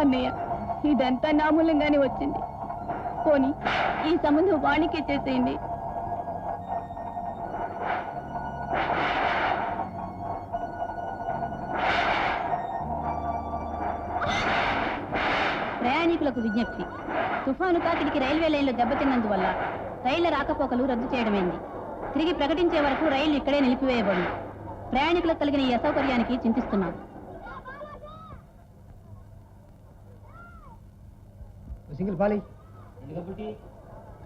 అన్నయ్య ఇదంతా నా మూలంగానే వచ్చింది. పోనీ ఈ సంబంధం వాణికే చేసేయండి. ప్రయాణికులకు విజ్ఞప్తి. తుఫాను తాకిడికి రైల్వే లైన్లు దెబ్బతిన్నందువల్ల రైళ్ల రాకపోకలు రద్దు చేయడమైంది. తిరిగి ప్రకటించే వరకు రైళ్లు ఇక్కడే నిలిపివేయబడి ప్రయాణికులకు కలిగిన ఈ అసౌకర్యానికి చింతిస్తున్నాం. సింగిల్ పాలి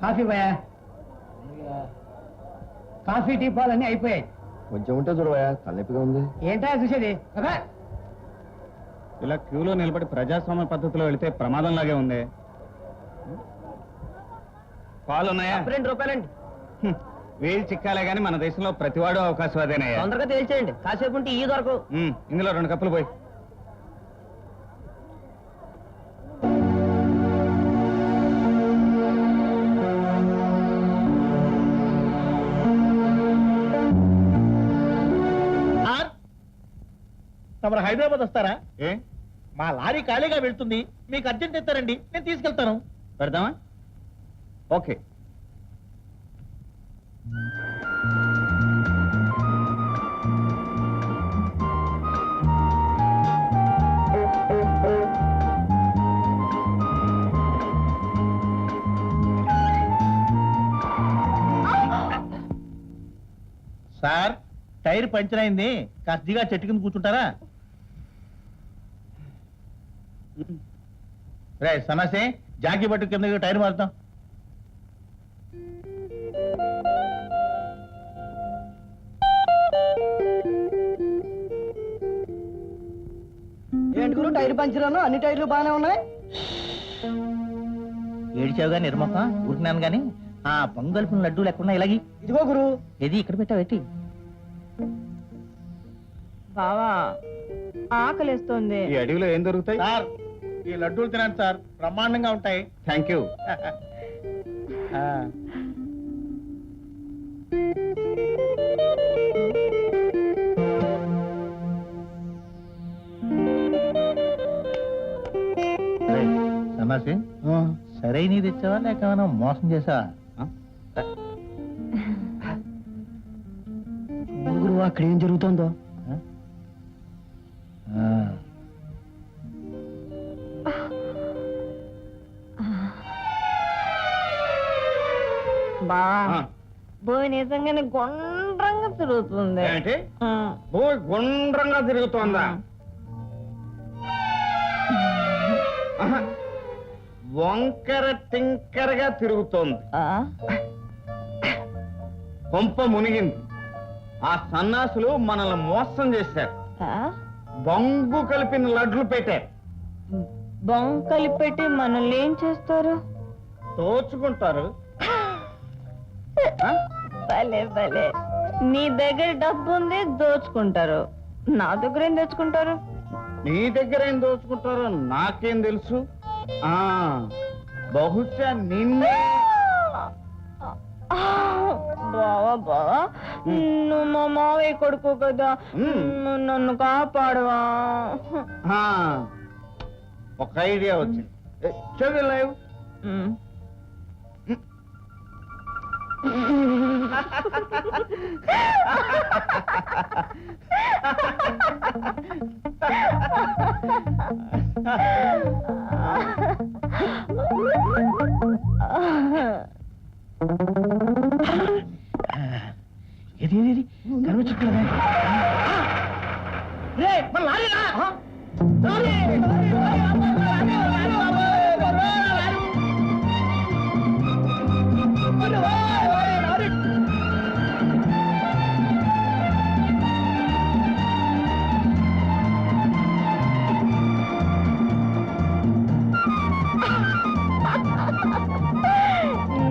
కాఫీ పోయా, కాఫీ టీ పాలన్నీ అయిపోయాయి. కొంచెం ఉంటే చూడవా, తలనొప్పిగా ఉంది. ఏంటా చూసేది? ఇలా క్యూలో నిలబడి ప్రజాస్వామ్య పద్ధతిలో వెళితే ప్రమాదంలాగే ఉంది. పాలు ఉన్నాయా? 2 రూపాయలండి. వేలు చిక్కాలే గానీ మన దేశంలో ప్రతివాడు అవకాశవాదేనయ్యా. తొందరగా తేల్చేయండి, కాసేపు ఉంటే ఈ దొరకు. ఇందులో 2 కప్పులు పోయి. తమరు హైదరాబాద్ వస్తారా? ఏ మా లారీ ఖాళీగా వెళ్తుంది, మీకు అర్జెంట్ ఇస్తారండి, నేను తీసుకెళ్తాను. పెడదామా? ఓకే. సార్, టైర్ పంచర్ అయింది, కాస్త చెట్టు కింద కూర్చుంటారా? రే సన్నాసే, జాకీ పట్టు కింద టైర్ మారుతాం. ఏంటి గురు, టైర్ పంచర్ అన్నా? అన్ని టైర్లు బాగానే ఉన్నాయి. ఏడిచావుగా నిర్మక, ఊరుకున్నాను గాని ఆ పొంగల్పున లడ్డూలు ఎక్కడున్నా ఇలాగి? ఇదిగో గురు. ఏది ఇక్కడ పెట్టావేటి? బావా ఆకలిస్తోంది. ఈ అడవిలో ఏం దొరుకుతాయి? సార్, ఈ లడ్డూలు తినండి సార్, బ్రహ్మాండంగా ఉంటాయి. Thank you. సన్నాసి, సరైన తెచ్చావా లేక ఏమైనా మోసం చేసావా? గురువు, అక్కడ ఏం జరుగుతుందో? బా బోయ్ నిజంగానే గుండ్రంగా తిరుగుతుంది. గుండ్రంగా తిరుగుతోందా? వంకర టింకరగా తిరుగుతోంది. కొంప మునిగింది. ఆ సన్నాసులు మనల్ని మోసం చేశారు. బొంగు కలిపిన లడ్లు పెట్టారు. బొంగు కలిపెట్టి మనల్ని ఏం చేస్తారు? దోచుకుంటారు. భలే భలే, నీ దగ్గర డబ్బు ఉంది, దోచుకుంటారు. నా దగ్గర ఏం తెచ్చుకుంటారు? నీ దగ్గర ఏం దోచుకుంటారో నాకేం తెలుసు. బహుశా నిన్నే. బావా బావా, నువ్వు మా మావయ్య కొడుకు కదా, నన్ను కాపాడవా? ఒక ఐడియా వచ్చింది. చదిలేవు. ఏది కనిపించట్లేదా? రే, మన లారీరా! లారీ!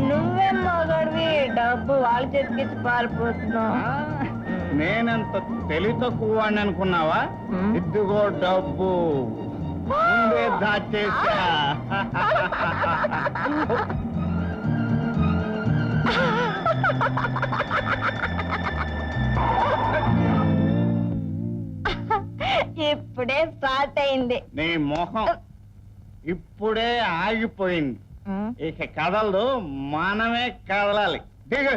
నువ్వే మగడివి, డబ్బు వాళ్ళ చేతికిచ్చి పారిపోతున్నావు. నేనంత తెలివి తక్కువ వాడిని అనుకున్నావా? ఇదిగో డబ్బు ముందే దాచేసా. ఇప్పుడే స్టార్ట్ అయింది. నీ మొహం ఇప్పుడే ఆగిపోయింది. ఇక కదలదు, మనమే కదలాలి. దిగు.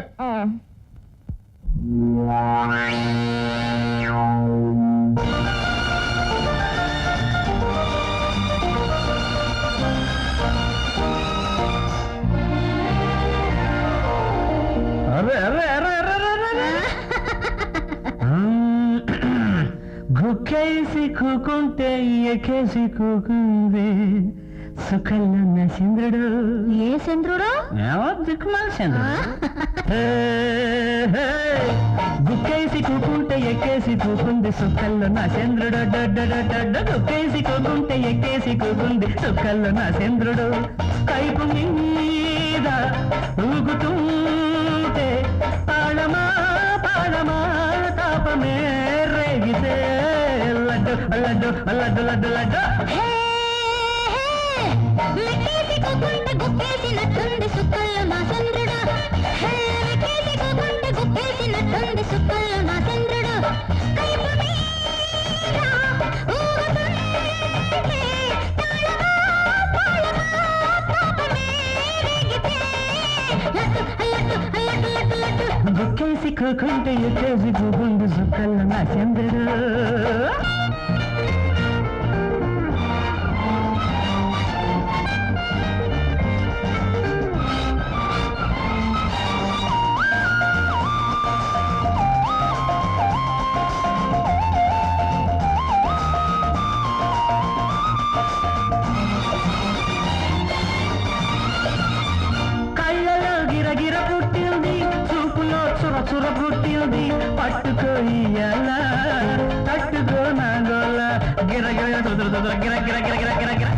గుక్కేసి కూకుంటే ఎక్కేసి కూకుంది సుఖల్ల చంద్రుడు. ఏ చంద్రుడు? దిక్కుమాల చంద్రుడు. గుక్కేసి కూకుంటే ఎక్కేసి కూకుంది సుఖల్లో నా చంద్రుడు. గుక్కేసి కూకుంటే ఎక్కేసి కూకుంది సుఖల్లో నా చంద్రుడు. కైపు మీద ఊగుతుంటే పాడమా పాడమా తాపమే రేగితే లడ్డు లడ్డు లడ్డు లడ్డు లడ్డు. మెక్కేసి కూకుంటే గుప్పేసినట్టుంది సుక్కల్లో నా చంద్రుడు. మెక్కేసి కూకుంటే గుప్పేసినట్టుంది సుక్కల్లో నా చంద్రుడు. కైపు మీద ఊగుతుంటే తాళమా పాళమా తాపమే రేగితే లడ్డు లడ్డు లడ్డు లడ్డు లడ్డు. గుక్కేసి కూకుంటే ఎక్కేసి కూకుంది సుఖల్లో నా చంద్రుడు. గిరగిర పుట్టింది, చూపులో చుర పుట్టింది, పట్టుకో ఇయ్యాల తట్టుకో నా గోల గిరగిర గిర గిర గిర గిర గిర గిర.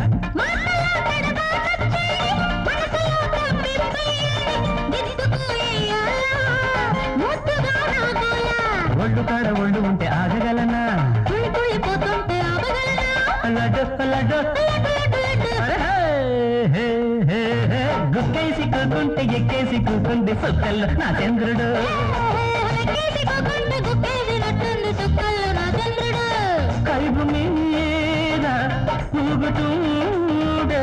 ఒళ్ళు కాడ ఒళ్ళు ఉంటే ఆగగలనా? లడ్డు లడ్డు. గుక్కేసి కూకుంటే ఎక్కేసి కూకుంది సుక్కల్లో నా చంద్రుడు. కైపు మీద ఊగుతుండే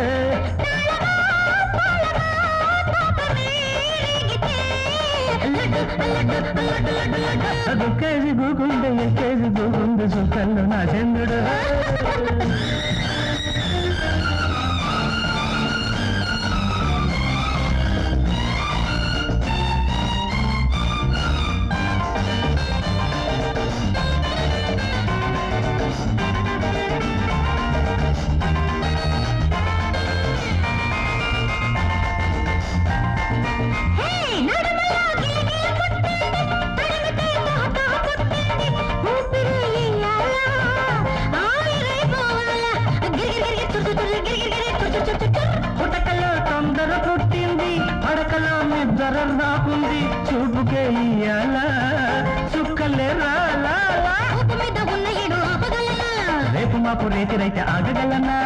గుక్కేసి కూకుంటే ఎక్కేసి కూకుంది సుక్కల్లో నా చంద్రుడు. పుటకలో తొందర పుట్టింది, పడకలో నిద్ర రాకుంది, చూపుకే ఇయ్యాల చుక్కలే రాలా. రేపు మాపు రేతిరైతే ఆగగలనా?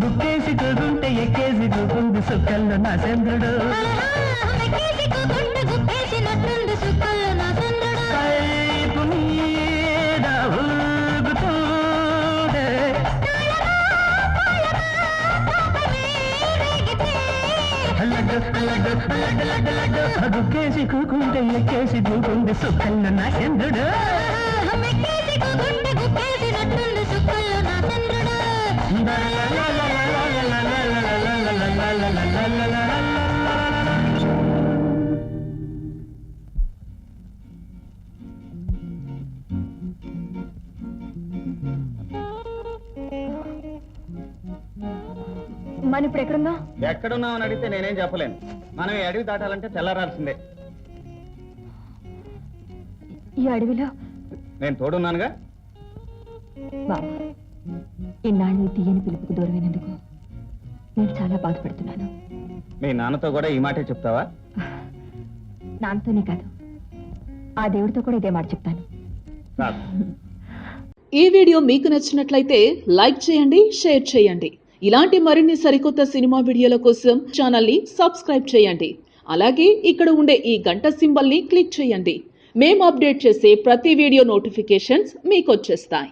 గుక్కేసి కూకుంటే ఎక్కేసి కూకుంది సుక్కల్లో నా చంద్రుడు. కైపు మీద ఊగుతుండే లడ్డు లడ్డు లడ్డు లడ్డు లడ్డు. గుక్కేసి కూకుంటే ఎక్కేసి కూకుంది సుక్కల్లో నా చంద్రుడు. మనం ఇప్పుడు ఎక్కడున్నా? ఎక్కడున్నావు అని అడిగితే నేనేం చెప్పలేను. మనం ఈ అడవి దాటాలంటే తెల్లారాల్సిందే. ఈ అడవిలో నేను తోడున్నానుగా. బాబా, ఇన్నాళ్ళు ఈ తీయని పిలుపుకు దూరమైనందుకు నేను చాలా బాధపడుతున్నాను. మీ నాన్నతో కూడా ఈ మాటే చెప్తావా? నాన్నతోనే కాదు, ఆ దేవుడితో కూడా ఇదే మాట చెప్తాను. కాదు. ఈ వీడియో మీకు నచ్చినట్లయితే లైక్ చేయండి, షేర్ చేయండి. ఇలాంటి మరిన్ని సరికొత్త సినిమా వీడియోల కోసం ఛానల్ని సబ్స్క్రైబ్ చేయండి. అలాగే ఇక్కడ ఉండే ఈ గంట సింబల్ని క్లిక్ చేయండి. మేము అప్డేట్ చేసే ప్రతి వీడియో నోటిఫికేషన్స్ మీకు వచ్చేస్తాయి.